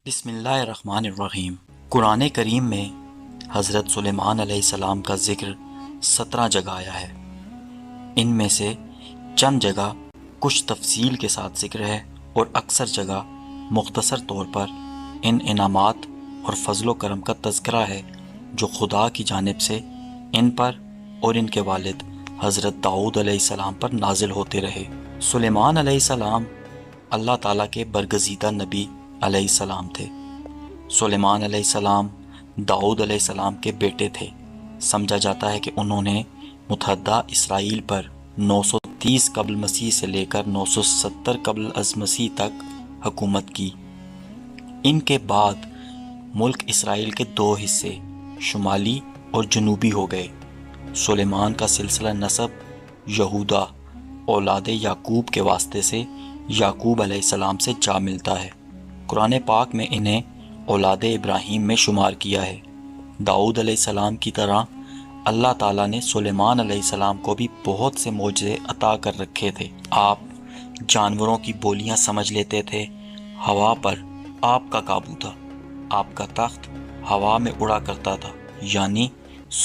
بسم اللہ الرحمن الرحیم۔ قرآن کریم میں حضرت سلیمان علیہ السلام کا ذکر 17 جگہ آیا ہے۔ ان میں سے چند جگہ کچھ تفصیل کے ساتھ ذکر ہے اور اکثر جگہ مختصر طور پر ان انعامات اور فضل و کرم کا تذکرہ ہے جو خدا کی جانب سے ان پر اور ان کے والد حضرت داؤد علیہ السلام پر نازل ہوتے رہے۔ سلیمان علیہ السلام اللہ تعالیٰ کے برگزیدہ نبی علیہ السلام تھے۔ سلیمان علیہ السلام داؤد علیہ السلام کے بیٹے تھے۔ سمجھا جاتا ہے کہ انہوں نے متحدہ اسرائیل پر 930 قبل مسیح سے لے کر 970 قبل از مسیح تک حکومت کی۔ ان کے بعد ملک اسرائیل کے 2 حصے شمالی اور جنوبی ہو گئے۔ سلیمان کا سلسلہ نسب یہودا اولاد یعقوب کے واسطے سے یعقوب علیہ السلام سے جا ملتا ہے۔ قرآن پاک میں انہیں اولاد ابراہیم میں شمار کیا ہے۔ داؤد علیہ السلام کی طرح اللہ تعالیٰ نے سلیمان علیہ السلام کو بھی بہت سے معجزے عطا کر رکھے تھے۔ آپ جانوروں کی بولیاں سمجھ لیتے تھے، ہوا پر آپ کا قابو تھا، آپ کا تخت ہوا میں اڑا کرتا تھا، یعنی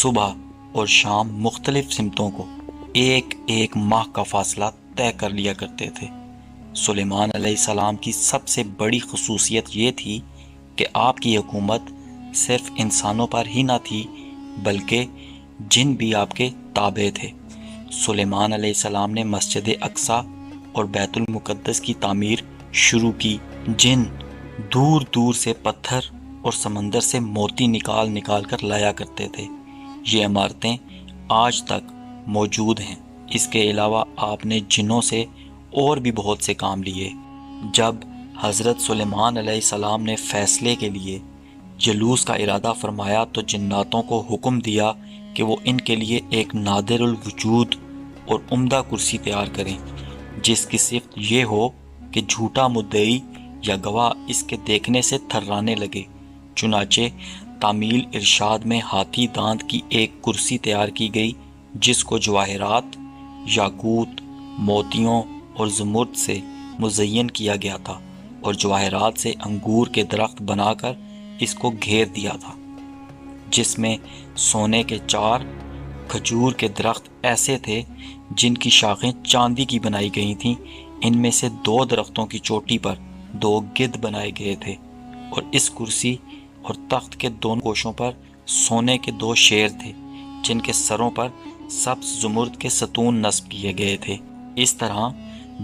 صبح اور شام مختلف سمتوں کو ایک ایک ماہ کا فاصلہ طے کر لیا کرتے تھے۔ سلیمان علیہ السلام کی سب سے بڑی خصوصیت یہ تھی کہ آپ کی حکومت صرف انسانوں پر ہی نہ تھی بلکہ جن بھی آپ کے تابع تھے۔ سلیمان علیہ السلام نے مسجد اقصی اور بیت المقدس کی تعمیر شروع کی۔ جن دور دور سے پتھر اور سمندر سے موتی نکال نکال کر لایا کرتے تھے۔ یہ عمارتیں آج تک موجود ہیں۔ اس کے علاوہ آپ نے جنوں سے اور بھی بہت سے کام لیے۔ جب حضرت سلیمان علیہ السلام نے فیصلے کے لیے جلوس کا ارادہ فرمایا تو جناتوں کو حکم دیا کہ وہ ان کے لیے ایک نادر الوجود اور عمدہ کرسی تیار کریں جس کی صفت یہ ہو کہ جھوٹا مدعی یا گواہ اس کے دیکھنے سے تھرانے لگے۔ چنانچہ تعمیل ارشاد میں ہاتھی دانت کی ایک کرسی تیار کی گئی جس کو جواہرات، یاقوت، موتیوں اور زمرد سے مزین کیا گیا تھا اور جواہرات سے انگور کے درخت بنا کر اس کو گھیر دیا تھا، جس میں سونے کے 4 کھجور کے درخت ایسے تھے جن کی شاخیں چاندی کی بنائی گئی تھیں۔ ان میں سے 2 درختوں کی چوٹی پر 2 گدھ بنائے گئے تھے اور اس کرسی اور تخت کے دونوں کوشوں پر سونے کے 2 شیر تھے جن کے سروں پر سبز زمرد کے ستون نصب کیے گئے تھے۔ اس طرح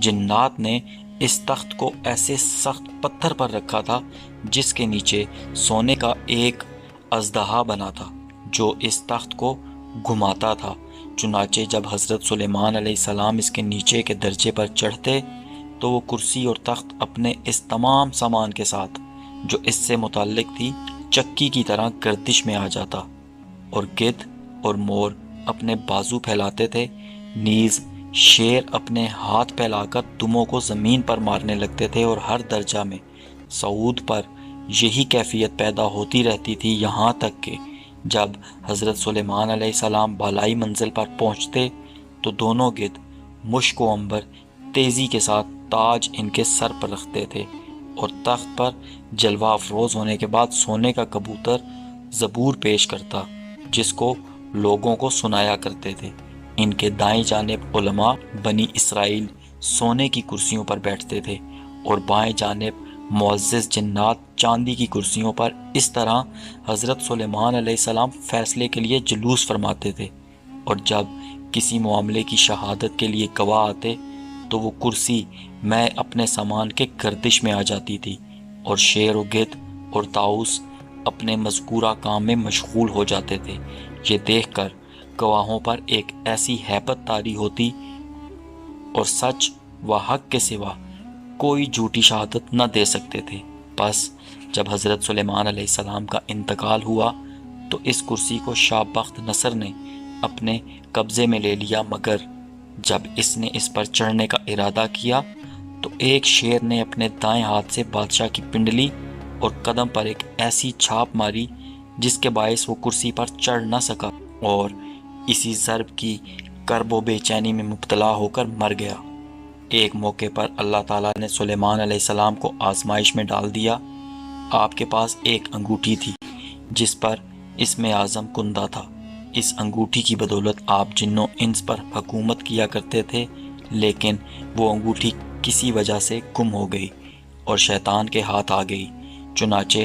جنات نے اس تخت کو ایسے سخت پتھر پر رکھا تھا جس کے نیچے سونے کا ایک اژدہا بنا تھا جو اس تخت کو گھماتا تھا۔ چنانچہ جب حضرت سلیمان علیہ السلام اس کے نیچے کے درجے پر چڑھتے تو وہ کرسی اور تخت اپنے اس تمام سامان کے ساتھ جو اس سے متعلق تھی چکی کی طرح گردش میں آ جاتا، اور گدھ اور مور اپنے بازو پھیلاتے تھے، نیز شیر اپنے ہاتھ پھیلا کر دموں کو زمین پر مارنے لگتے تھے، اور ہر درجہ میں صعود پر یہی کیفیت پیدا ہوتی رہتی تھی، یہاں تک کہ جب حضرت سلیمان علیہ السلام بالائی منزل پر پہنچتے تو دونوں گدھ مشک و عنبر تیزی کے ساتھ تاج ان کے سر پر رکھتے تھے، اور تخت پر جلوہ افروز ہونے کے بعد سونے کا کبوتر زبور پیش کرتا جس کو لوگوں کو سنایا کرتے تھے۔ ان کے دائیں جانب علماء بنی اسرائیل سونے کی کرسیوں پر بیٹھتے تھے اور بائیں جانب معزز جنات چاندی کی کرسیوں پر۔ اس طرح حضرت سلیمان علیہ السلام فیصلے کے لیے جلوس فرماتے تھے، اور جب کسی معاملے کی شہادت کے لیے گواہ آتے تو وہ کرسی میں اپنے سامان کے گردش میں آ جاتی تھی، اور شیر و گدھ اور طاؤس اپنے مذکورہ کام میں مشغول ہو جاتے تھے۔ یہ دیکھ کر گواہوں پر ایک ایسی ہیبت طاری ہوتی اور سچ و حق کے سوا کوئی جھوٹی شہادت نہ دے سکتے تھے۔ بس جب حضرت سلیمان علیہ السلام کا انتقال ہوا تو اس کرسی کو شاہ بخت نصر نے اپنے قبضے میں لے لیا، مگر جب اس نے اس پر چڑھنے کا ارادہ کیا تو ایک شیر نے اپنے دائیں ہاتھ سے بادشاہ کی پنڈلی اور قدم پر ایک ایسی چھاپ ماری جس کے باعث وہ کرسی پر چڑھ نہ سکا، اور اسی ضرب کی کرب و بے چینی میں مبتلا ہو کر مر گیا۔ ایک موقع پر اللہ تعالیٰ نے سلیمان علیہ السلام کو آزمائش میں ڈال دیا۔ آپ کے پاس ایک انگوٹھی تھی جس پر اسم اعظم کندہ تھا۔ اس انگوٹھی کی بدولت آپ جن و انس پر حکومت کیا کرتے تھے، لیکن وہ انگوٹھی کسی وجہ سے گم ہو گئی اور شیطان کے ہاتھ آ گئی، چنانچہ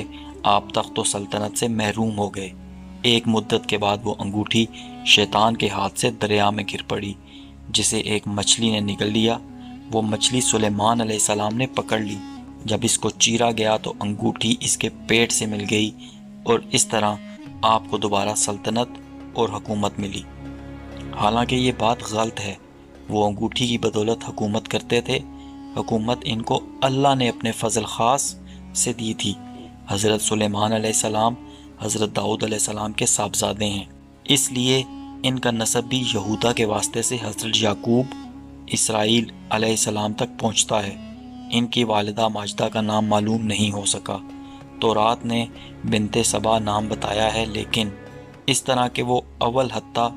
آپ تخت و سلطنت سے محروم ہو گئے۔ ایک مدت کے بعد وہ انگوٹھی شیطان کے ہاتھ سے دریا میں گر پڑی، جسے ایک مچھلی نے نگل لیا۔ وہ مچھلی سلیمان علیہ السلام نے پکڑ لی۔ جب اس کو چیرا گیا تو انگوٹھی اس کے پیٹ سے مل گئی اور اس طرح آپ کو دوبارہ سلطنت اور حکومت ملی۔ حالانکہ یہ بات غلط ہے، وہ انگوٹھی کی بدولت حکومت کرتے تھے۔ حکومت ان کو اللہ نے اپنے فضل خاص سے دی تھی۔ حضرت سلیمان علیہ السلام حضرت داؤد علیہ السلام کے صاحبزادے ہیں، اس لیے ان کا نسب بھی یہودا کے واسطے سے حضرت یعقوب اسرائیل علیہ السلام تک پہنچتا ہے۔ ان کی والدہ ماجدہ کا نام معلوم نہیں ہو سکا۔ تورات نے بنت سبا نام بتایا ہے، لیکن اس طرح کہ وہ اول حتہ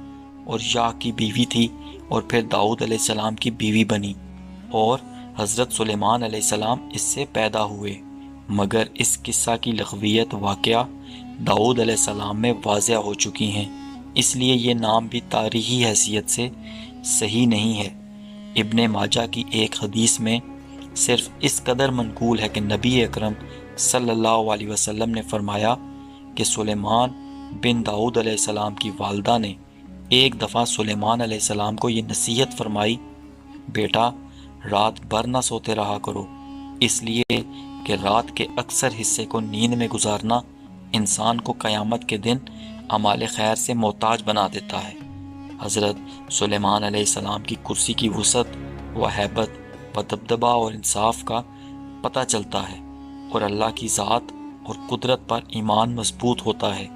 اور یا کی بیوی تھی اور پھر داؤد علیہ السلام کی بیوی بنی، اور حضرت سلیمان علیہ السلام اس سے پیدا ہوئے۔ مگر اس قصہ کی لغویت واقعہ داؤد علیہ السلام میں واضح ہو چکی ہیں، اس لیے یہ نام بھی تاریخی حیثیت سے صحیح نہیں ہے۔ ابن ماجہ کی ایک حدیث میں صرف اس قدر منقول ہے کہ نبی اکرم صلی اللہ علیہ وسلم نے فرمایا کہ سلیمان بن داؤد علیہ السلام کی والدہ نے ایک دفعہ سلیمان علیہ السلام کو یہ نصیحت فرمائی، بیٹا رات بھر نہ سوتے رہا کرو، اس لیے کہ رات کے اکثر حصے کو نیند میں گزارنا انسان کو قیامت کے دن اعمال خیر سے محتاج بنا دیتا ہے۔ حضرت سلیمان علیہ السلام کی کرسی کی وسعت و ہیبت و دبدبہ اور انصاف کا پتہ چلتا ہے، اور اللہ کی ذات اور قدرت پر ایمان مضبوط ہوتا ہے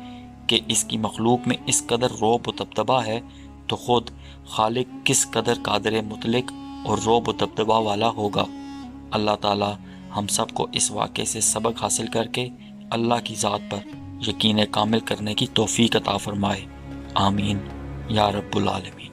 کہ اس کی مخلوق میں اس قدر رعب و دبدبہ ہے، تو خود خالق کس قدر قادر مطلق اور رعب و دبدبہ والا ہوگا۔ اللہ تعالی ہم سب کو اس واقعے سے سبق حاصل کر کے اللہ کی ذات پر یقین کامل کرنے کی توفیق عطا فرمائے، آمین یا رب العالمین۔